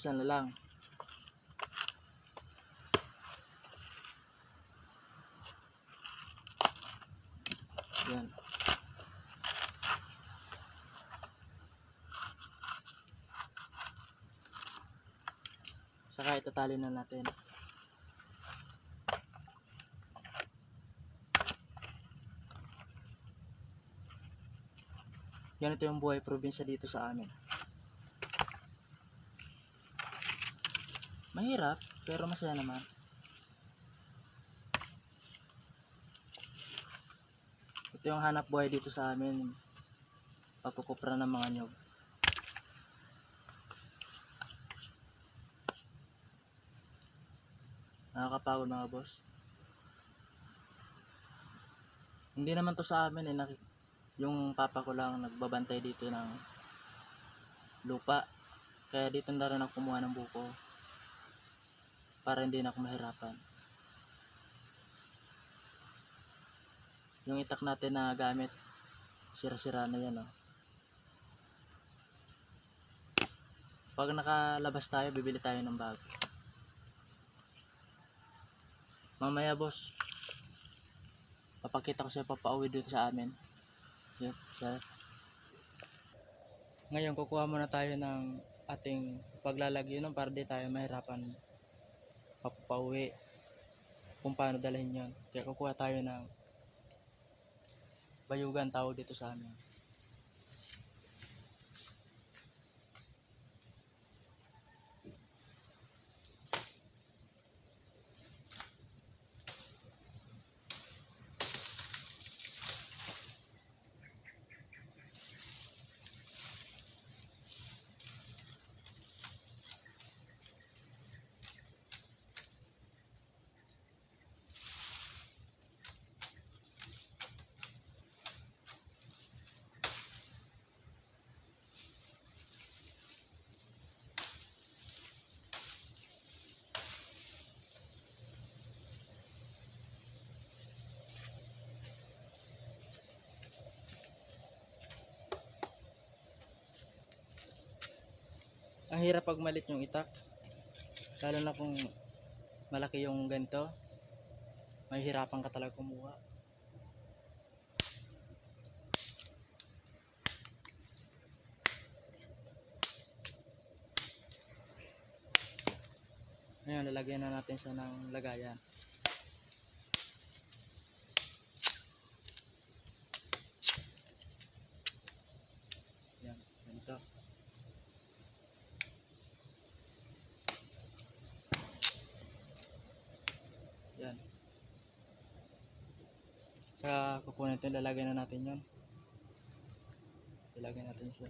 Isa na lang. Yan. Saka itatali na natin. Ganito yung buhay probinsya dito sa amin. Mahirap, pero masaya naman. Ito yung hanap buhay dito sa amin. Pagkukupra ng mga nyog. Nakakapagod mga boss. Hindi naman to sa amin yung papa ko lang nagbabantay dito ng lupa. Kaya dito na rin ako kumuha ng buko. Para hindi na ako mahirapan. Yung itak natin na gamit, sira-sira na yan. Pag nakalabas tayo, bibili tayo ng bago. Mamaya boss, papakita ko sa'yo papauwi dito sa amin. Yep, sir. Ngayon kukuha muna tayo ng ating paglalagyo para di tayo mahirapan papauwi kung paano dalhin yon. Kaya kukuha tayo ng bayugan, tawag dito sa amin. Ang hirap pag malit yung itak, lalo na kung malaki yung ganito, mahihirapan ka talaga kumuha. Ngayon lalagyan na natin siya ng lagayan. Yan, ganito. Yan. Sa kukunin ito, lalagyan na natin yon. Lalagyan natin siya.